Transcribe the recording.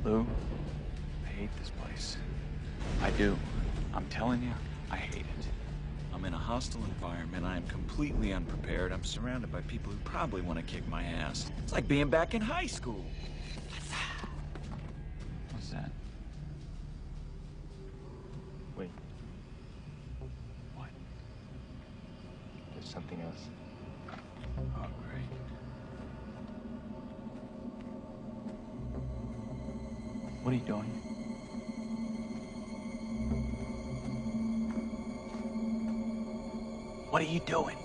Lou, I hate this place. I do. I'm telling you, I hate it. I'm in a hostile environment. I am completely unprepared. I'm surrounded by people who probably want to kick my ass. It's like being back in high school. What's that? Wait, What? there's something else. Oh, great. What are you doing? What are you doing?